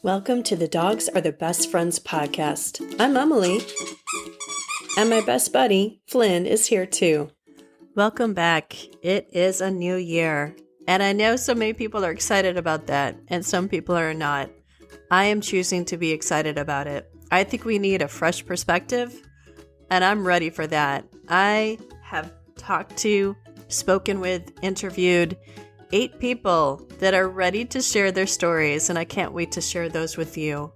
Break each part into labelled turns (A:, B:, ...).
A: Welcome to the Dogs Are the Best Friends podcast. I'm Emily, and my best buddy, Flynn, is here too. Welcome back. It is a new year, and I know so many people are excited about that, and some people are not. I am choosing to be excited about it. I think we need a fresh perspective, and I'm ready for that. I have talked to, spoken with, interviewed 8 people that are ready to share their stories, and I can't wait to share those with you.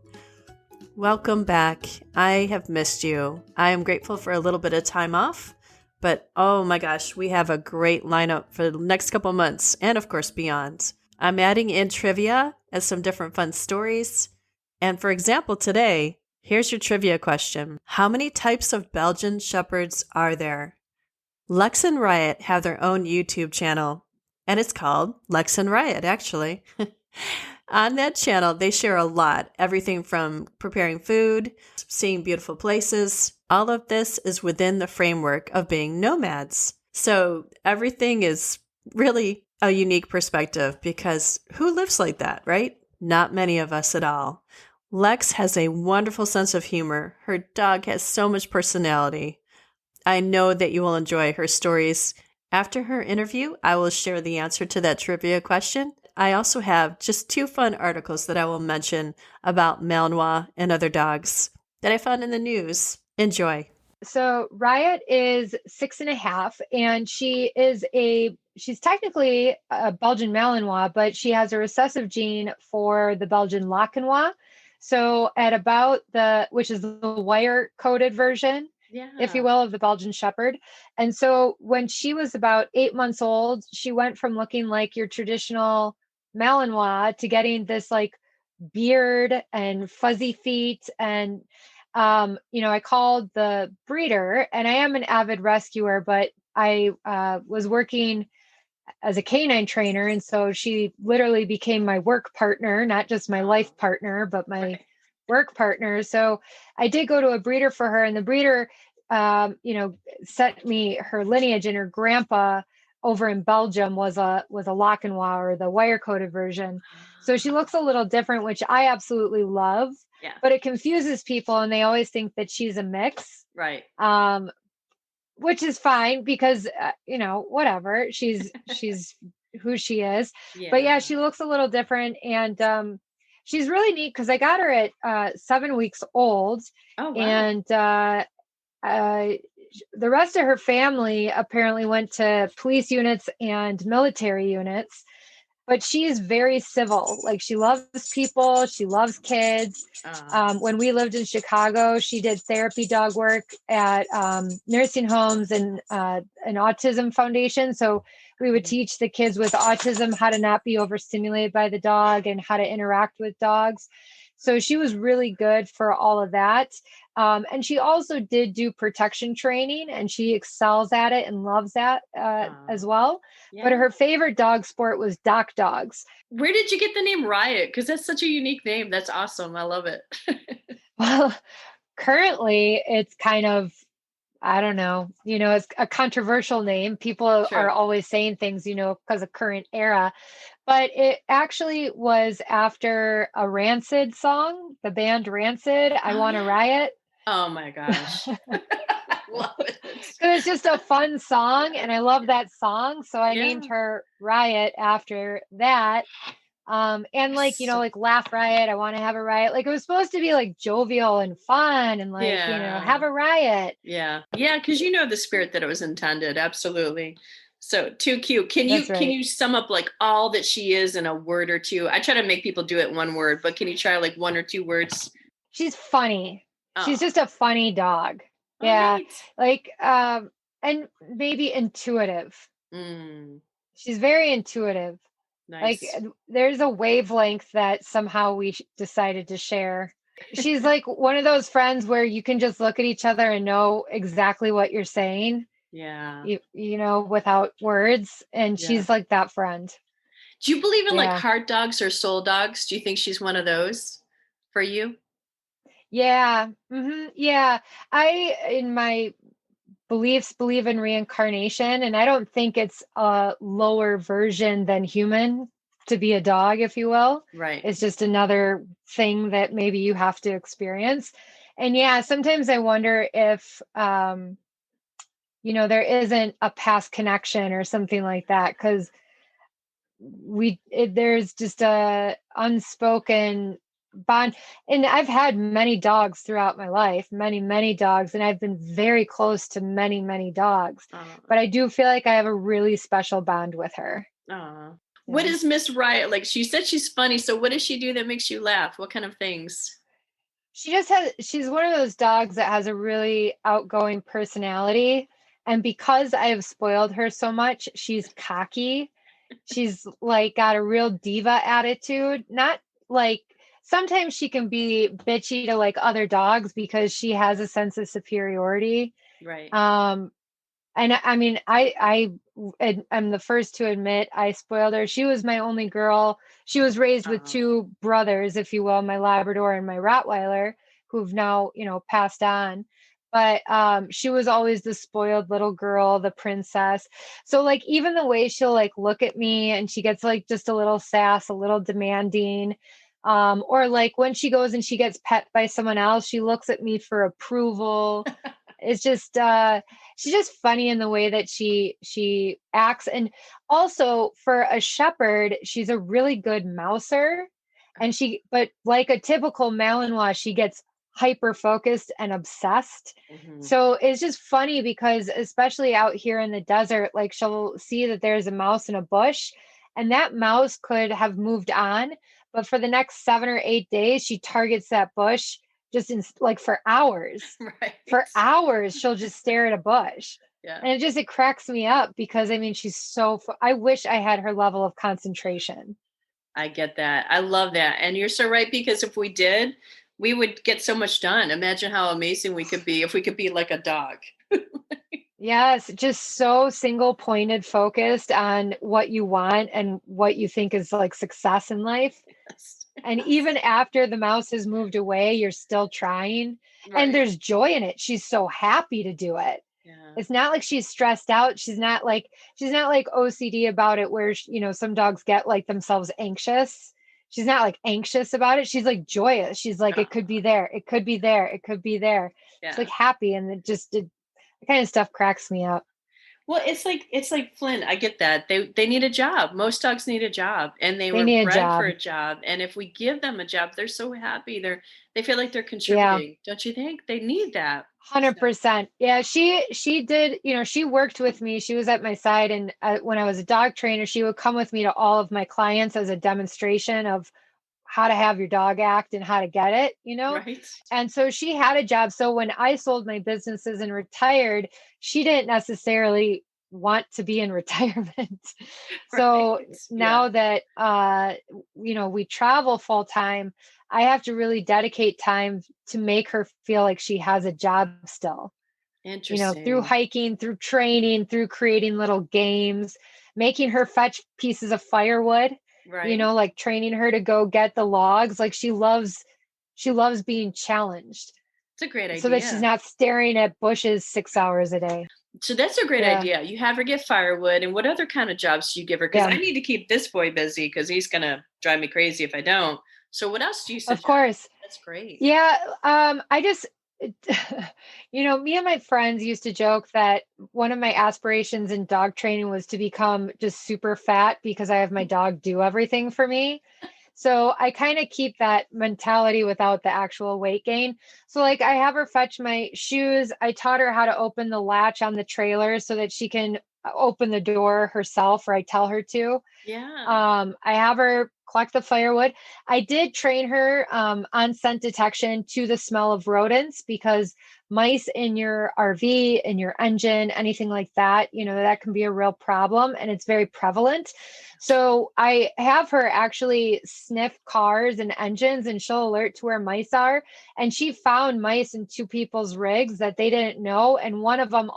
A: Welcome back. I have missed you. I am grateful for a little bit of time off, but oh my gosh, we have a great lineup for the next couple months and of course beyond. I'm adding in trivia and some different fun stories. And for example, today, here's your trivia question. How many types of Belgian Shepherds are there? Lex and Riot have their own YouTube channel. And it's called Lex and Riot, actually. On that channel, they share a lot. Everything from preparing food, seeing beautiful places. All of this is within the framework of being nomads. So everything is really a unique perspective because who lives like that, right? Not many of us at all. Lex has a wonderful sense of humor. Her dog has so much personality. I know that you will enjoy her stories. After her interview, I will share the answer to that trivia question. I also have just 2 fun articles that I will mention about Malinois and other dogs that I found in the news. Enjoy.
B: So Riot is 6.5, and she's technically a Belgian Malinois, but she has a recessive gene for the Belgian Lacanois. So at about which is the wire coded version, if you will, of the Belgian Shepherd. And so when she was about 8 months old, she went from looking like your traditional Malinois to getting this like beard and fuzzy feet. And, I called the breeder, and I am an avid rescuer, but I was working as a canine trainer. And so she literally became my work partner, not just my life partner, but my work partner. So I did go to a breeder for her, and the breeder, sent me her lineage, and her grandpa over in Belgium was a Lacanois, or the wire coded version. So she looks a little different, which I absolutely love.
A: Yeah.
B: But it confuses people, and they always think that she's a mix.
A: Right.
B: Which is fine because, whatever, she's who she is.
A: Yeah.
B: But yeah, she looks a little different. And she's really neat because I got her at 7 weeks old.
A: Oh, wow.
B: And the rest of her family apparently went to police units and military units. But she is very civil. Like, she loves people. She loves kids. When we lived in Chicago, she did therapy dog work at nursing homes and an autism foundation. So we would teach the kids with autism how to not be overstimulated by the dog and how to interact with dogs. So she was really good for all of that. And she also did do protection training, and she excels at it and loves that as well. Yeah. But her favorite dog sport was dock dogs.
A: Where did you get the name Riot? Because that's such a unique name. That's awesome. I love it.
B: Well, currently it's kind of, I don't know, it's a controversial name. People are always saying things, because of current era. But it actually was after a Rancid song, the band Rancid, I Want to Riot.
A: Oh my gosh. I love it.
B: So it's just a fun song, and I love that song. So I named her Riot after that. And like, like Laugh Riot, I Want to Have a Riot. Like, it was supposed to be like jovial and fun and like, have a riot.
A: Yeah. Yeah. Cause the spirit that it was intended. Absolutely. So too cute. Can you sum up like all that she is in a word or two? I try to make people do it in one word, but can you try like 1 or 2 words?
B: She's funny. Oh. She's just a funny dog.
A: Oh,
B: yeah.
A: Right.
B: Like, and maybe intuitive. She's very intuitive. Nice. Like, there's a wavelength that somehow we decided to share. She's like one of those friends where you can just look at each other and know exactly what you're saying.
A: Yeah.
B: Without words. And she's like that friend.
A: Do you believe in like heart dogs or soul dogs? Do you think she's one of those for you?
B: Yeah. Mm-hmm. Yeah. I, in my beliefs, believe in reincarnation, and I don't think it's a lower version than human. to be a dog, if you will.
A: Right.
B: It's just another thing that maybe you have to experience. And yeah, sometimes I wonder if, there isn't a past connection or something like that. Because there's just a unspoken bond. And I've had many dogs throughout my life, many dogs, and I've been very close to many dogs.
A: Uh,
B: But I do feel like I have a really special bond with her.
A: What
B: Yeah.
A: is Miss Riot like? She said she's funny, so what does she do that makes you laugh? What kind of things?
B: She's one of those dogs that has a really outgoing personality. And because I have spoiled her so much, she's cocky. She's like got a real diva attitude. Not like, sometimes she can be bitchy to like other dogs because she has a sense of superiority.
A: Right.
B: And I mean, I'm the first to admit I spoiled her. She was my only girl. She was raised with two brothers, if you will, my Labrador and my Rottweiler, who've now, passed on. But she was always the spoiled little girl, the princess. So like even the way she'll like look at me and she gets like just a little sass, a little demanding. Or like when she goes and she gets pet by someone else, she looks at me for approval. It's just she's just funny in the way that she acts. And also for a shepherd, she's a really good mouser. But like a typical Malinois, she gets hyper focused and obsessed.
A: Mm-hmm.
B: So it's just funny because especially out here in the desert, like she'll see that there's a mouse in a bush and that mouse could have moved on, but for the next 7 or 8 days she targets that bush just in like for hours.
A: Right.
B: For hours she'll just stare at a bush.
A: Yeah.
B: And it cracks me up because I mean she's I wish I had her level of concentration.
A: I get that. I love that. And you're so right, because if we did, we would get so much done. Imagine how amazing we could be if we could be like a dog.
B: Yes, just so single pointed focused on what you want and what you think is like success in life.
A: Yes.
B: And even after the mouse has moved away, you're still trying.
A: Right.
B: And there's joy in it. She's so happy to do it.
A: Yeah.
B: It's not like she's stressed out. She's not like OCD about it where, some dogs get like themselves anxious. She's not like anxious about it. She's like joyous. She's like, it could be there. It could be there. It could be there.
A: Yeah.
B: She's like happy. And the kind of stuff cracks me up.
A: Well, it's like Flynn. I get that. They need a job. Most dogs need a job, and they were
B: need a
A: bred
B: job.
A: for a job. And if we give them a job, they're so happy. They feel like they're contributing. Don't you think? They need that.
B: 100%. Yeah, she did, she worked with me. She was at my side. And when I was a dog trainer, she would come with me to all of my clients as a demonstration of how to have your dog act and how to get it,
A: Right.
B: And so she had a job. So when I sold my businesses and retired, she didn't necessarily want to be in retirement. So now that, we travel full time, I have to really dedicate time to make her feel like she has a job still.
A: Interesting.
B: Through hiking, through training, through creating little games, making her fetch pieces of firewood,
A: right.
B: Like training her to go get the logs. Like she loves being challenged.
A: It's a great idea.
B: So that she's not staring at bushes 6 hours a day.
A: So that's a great idea. You have her get firewood. And what other kind of jobs do you give her? Because I need to keep this boy busy because he's going to drive me crazy if I don't. So what else do you suggest?
B: Of course.
A: That's great.
B: Yeah. I just, me and my friends used to joke that one of my aspirations in dog training was to become just super fat because I have my dog do everything for me. So I kind of keep that mentality without the actual weight gain. So like I have her fetch my shoes. I taught her how to open the latch on the trailer so that she can open the door herself, or I tell her to.
A: Yeah.
B: I have her collect the firewood. I did train her on scent detection to the smell of rodents, because mice in your RV, in your engine, anything like that, that can be a real problem, and it's very prevalent. So I have her actually sniff cars and engines, and she'll alert to where mice are. And she found mice in two people's rigs that they didn't know. And one of them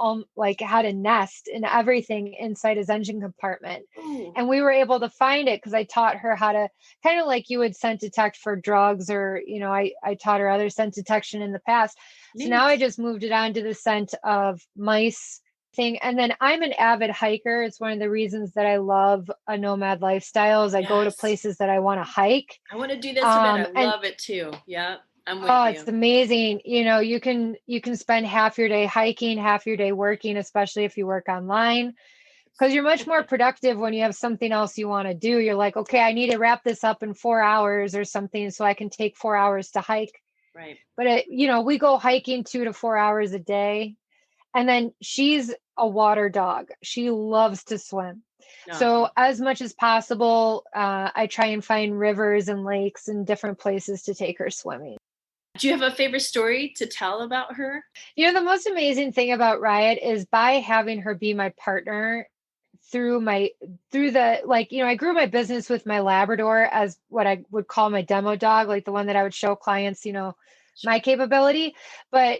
B: had a nest and everything inside his engine compartment.
A: Ooh.
B: And we were able to find it because I taught her how to kind of like you would scent detect for drugs, or, I taught her other scent detection in the past. Neat. So now I just moved it on to the scent of mice, thing. And then I'm an avid hiker. It's one of the reasons that I love a nomad lifestyle is I go to
A: Yes.
B: places that I want to hike.
A: I want to do this a bit. I
B: And
A: love it too. Yeah, I'm with
B: oh,
A: you.
B: it's amazing. You can spend half your day hiking, half your day working, especially if you work online, because you're much more productive when you have something else you want to do. You're like, okay, I need to wrap this up in 4 hours or something so I can take 4 hours to hike.
A: Right.
B: But we go hiking 2 to 4 hours a day. And then she's a water dog. She loves to swim.
A: Uh-huh.
B: So as much as possible, I try and find rivers and lakes and different places to take her swimming.
A: Do you have a favorite story to tell about her?
B: The most amazing thing about Riot is by having her be my partner through the I grew my business with my Labrador as what I would call my demo dog, like the one that I would show clients, my capability. But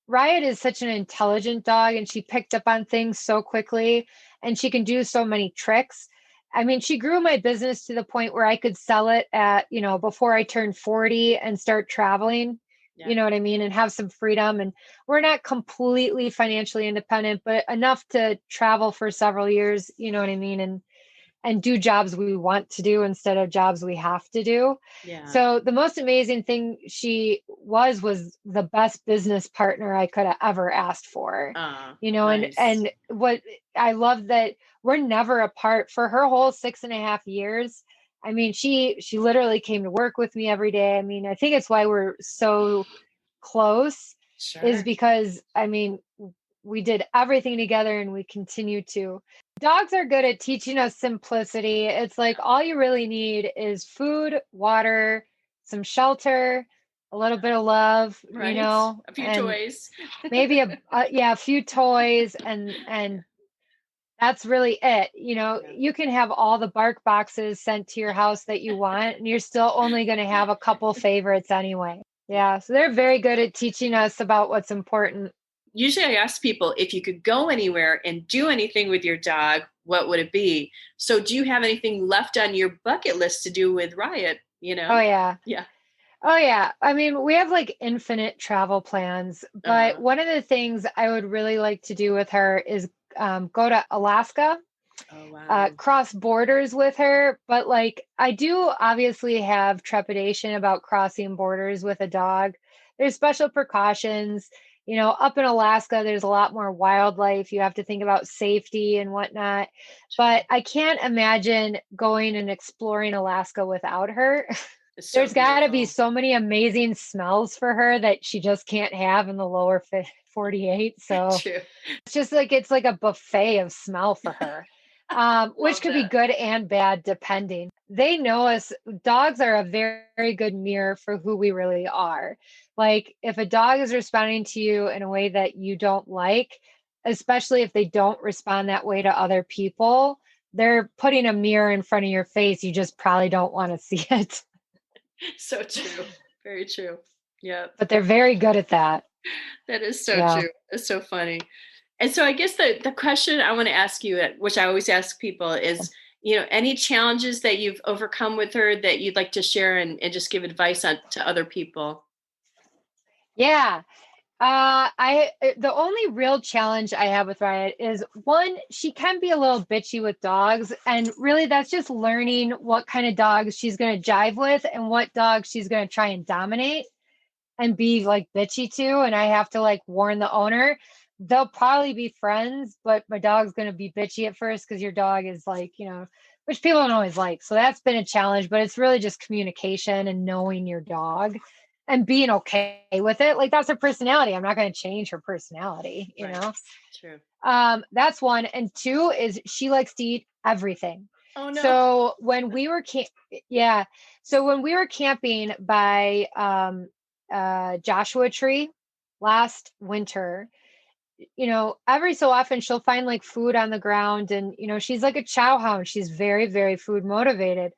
B: Riot is such an intelligent dog and she picked up on things so quickly and she can do so many tricks. I mean, she grew my business to the point where I could sell it at, before I turned 40 and start traveling.
A: Yeah.
B: You know what I mean? And have some freedom. And we're not completely financially independent, but enough to travel for several years, you know what I mean? And do jobs we want to do instead of jobs we have to do.
A: Yeah.
B: So the most amazing thing she was the best business partner I could have ever asked for.
A: Nice.
B: And what I love that we're never apart for her whole 6.5 years. I mean, she literally came to work with me every day. I mean, I think it's why we're so close is because, I mean, we did everything together and we continue to. Dogs are good at teaching us simplicity. It's like all you really need is food, water, some shelter, a little bit of love,
A: Right. A few
B: and
A: toys.
B: maybe a few toys, and that's really it. You can have all the bark boxes sent to your house that you want, and you're still only going to have a couple favorites anyway. Yeah, so they're very good at teaching us about what's important.
A: Usually I ask people if you could go anywhere and do anything with your dog, what would it be? So do you have anything left on your bucket list to do with Riot?
B: Oh, yeah.
A: Yeah.
B: Oh, yeah. I mean, we have like infinite travel plans, but one of the things I would really like to do with her is go to Alaska,
A: Oh, wow.
B: cross borders with her. But like, I do obviously have trepidation about crossing borders with a dog. There's special precautions. Up in Alaska, there's a lot more wildlife. You have to think about safety and whatnot. But I can't imagine going and exploring Alaska without her.
A: So
B: There's got to be
A: beautiful.
B: so many amazing smells for her that she just can't have in the lower 48. So
A: True.
B: it's like a buffet of smell for her, which could be good and bad depending. They know us. Dogs are a very, very good mirror for who we really are. Like if a dog is responding to you in a way that you don't like, especially if they don't respond that way to other people, they're putting a mirror in front of your face. You just probably don't want to see it.
A: So true. Very true. Yeah.
B: But they're very good at that.
A: That is so true. It's so funny. And so I guess the question I want to ask you, which I always ask people is, any challenges that you've overcome with her that you'd like to share and just give advice on to other people?
B: Yeah. The only real challenge I have with Riot is one, she can be a little bitchy with dogs. And really that's just learning what kind of dogs she's going to jive with and what dogs she's going to try and dominate and be like bitchy to. And I have to like warn the owner. They'll probably be friends, but my dog's going to be bitchy at first because your dog is like, which people don't always like. So that's been a challenge, but it's really just communication and knowing your dog and being okay with it. Like that's her personality. I'm not going to change her personality, you know?
A: True.
B: That's one. And two is she likes to eat everything.
A: Oh no.
B: So when we were camping by Joshua Tree last winter, every so often she'll find like food on the ground and, she's like a chow hound. She's very, very food motivated.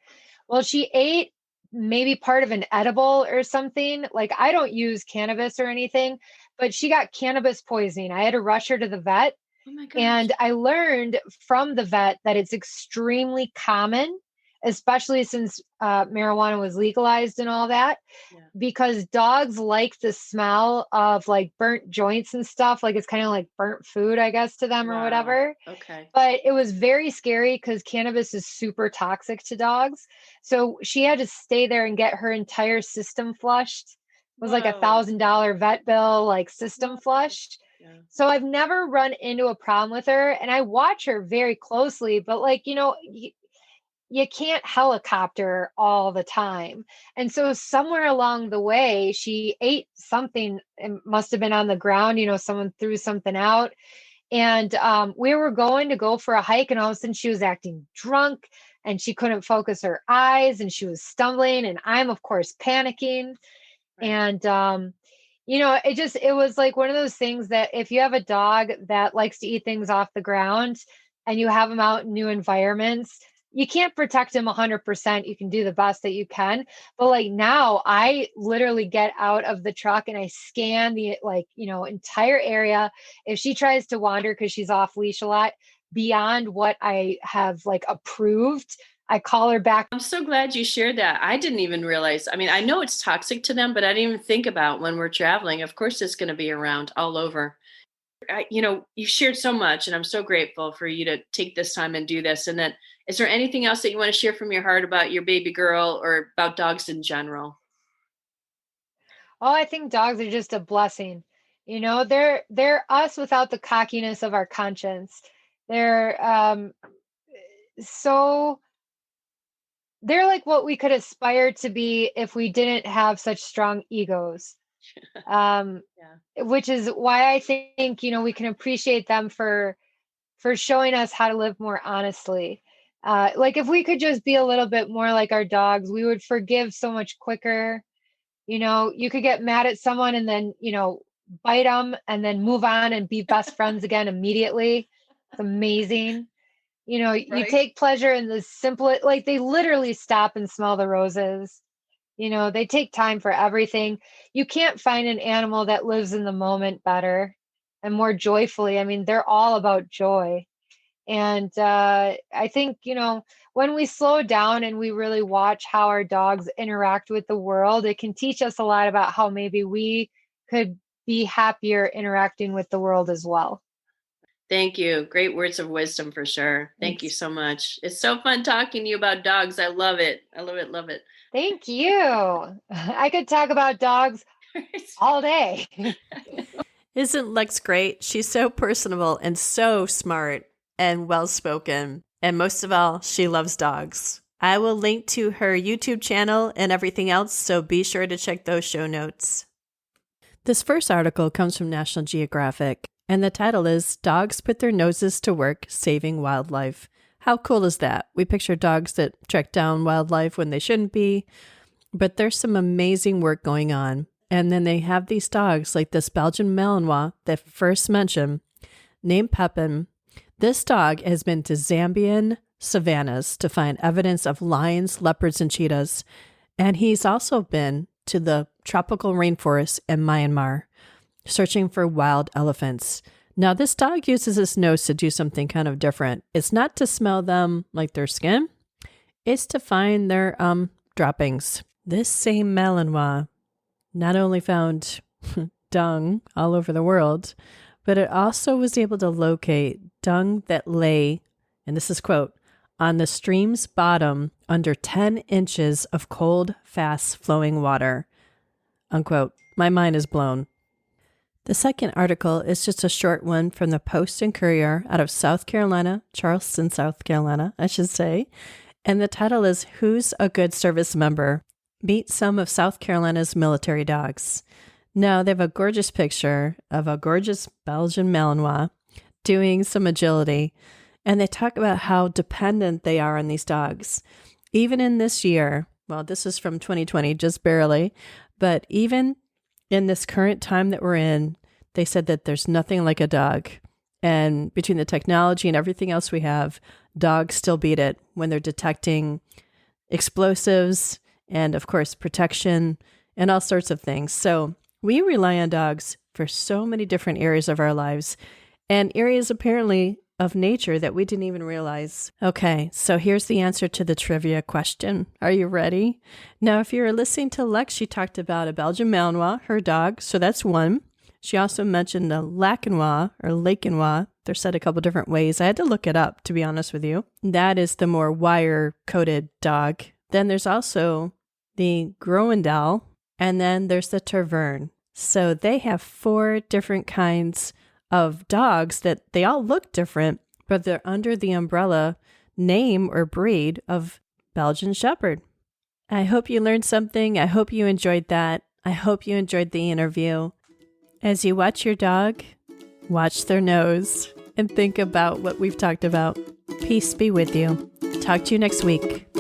B: Well, she ate maybe part of an edible or something. Like I don't use cannabis or anything, but she got cannabis poisoning. I had to rush her to the vet.
A: Oh my gosh.
B: And I learned from the vet that it's extremely common especially since marijuana was legalized and all that, because dogs like the smell of like burnt joints and stuff. Like it's kind of like burnt food, I guess, to them or whatever.
A: Okay.
B: But it was very scary because cannabis is super toxic to dogs. So she had to stay there and get her entire system flushed. It was like $1,000 vet bill, like system flushed.
A: Yeah.
B: So I've never run into a problem with her, and I watch her very closely, but like, you can't helicopter all the time. And so somewhere along the way, she ate something. It must have been on the ground. Someone threw something out. And we were going to go for a hike, and all of a sudden she was acting drunk and she couldn't focus her eyes and she was stumbling. And I'm, of course, panicking.
A: Right.
B: And, it was like one of those things that if you have a dog that likes to eat things off the ground and you have them out in new environments, you can't protect him 100%. You can do the best that you can. But like now I literally get out of the truck and I scan the entire area. If she tries to wander because she's off leash a lot beyond what I have like approved, I call her back.
A: I'm so glad you shared that. I didn't even realize. I mean, I know it's toxic to them, but I didn't even think about when we're traveling. Of course, it's going to be around all over. You shared so much, and I'm so grateful for you to take this time and do this. And then, is there anything else that you want to share from your heart about your baby girl or about dogs in general?
B: Oh, I think dogs are just a blessing. They're us without the cockiness of our conscience. They're so they're like what we could aspire to be if we didn't have such strong egos.
A: Yeah.
B: Which is why I think, we can appreciate them for showing us how to live more honestly. Like if we could just be a little bit more like our dogs, we would forgive so much quicker. You could get mad at someone and then, bite them and then move on and be best friends again immediately. It's amazing. You
A: Right.
B: take pleasure in the simplest, like they literally stop and smell the roses. They take time for everything. You can't find an animal that lives in the moment better and more joyfully. I mean, they're all about joy. And I think, when we slow down and we really watch how our dogs interact with the world, it can teach us a lot about how maybe we could be happier interacting with the world as well.
A: Thank you. Great words of wisdom for sure. Thank you so much. It's so fun talking to you about dogs. I love it. I love it. Love it.
B: Thank you. I could talk about dogs all day.
A: Isn't Lex great? She's so personable and so smart and well-spoken. And most of all, she loves dogs. I will link to her YouTube channel and everything else, so be sure to check those show notes. This first article comes from National Geographic, and the title is Dogs Put Their Noses to Work Saving Wildlife. How cool is that? We picture dogs that track down wildlife when they shouldn't be, but there's some amazing work going on. And then they have these dogs like this Belgian Malinois that first mentioned, named Pepin. This dog has been to Zambian savannas to find evidence of lions, leopards, and cheetahs. And he's also been to the tropical rainforest in Myanmar, searching for wild elephants. Now, this dog uses his nose to do something kind of different. It's not to smell them like their skin. It's to find their droppings. This same Malinois not only found dung all over the world, but it also was able to locate dung that lay, and this is quote, on the stream's bottom under 10 inches of cold, fast flowing water, unquote. My mind is blown. The second article is just a short one from the Post and Courier out of South Carolina, Charleston, South Carolina, I should say. And the title is Who's a Good Service Member? Meet some of South Carolina's military dogs. Now, they have a gorgeous picture of a gorgeous Belgian Malinois doing some agility, and they talk about how dependent they are on these dogs. Even in this year, well, this is from 2020, just barely, but even in this current time that we're in, they said that there's nothing like a dog. And between the technology and everything else we have, dogs still beat it when they're detecting explosives and, of course, protection and all sorts of things. So we rely on dogs for so many different areas of our lives and areas apparently of nature that we didn't even realize. Okay, so here's the answer to the trivia question. Are you ready? Now, if you were listening to Lex, she talked about a Belgian Malinois, her dog, so that's one. She also mentioned the Lacanois or Lakenois. They're said a couple different ways. I had to look it up, to be honest with you. That is the more wire-coated dog. Then there's also the Groenendael, and then there's the Tervuren. So they have 4 different kinds of dogs that they all look different, but they're under the umbrella name or breed of Belgian Shepherd. I hope you learned something. I hope you enjoyed that. I hope you enjoyed the interview. As you watch your dog, watch their nose and think about what we've talked about. Peace be with you. Talk to you next week.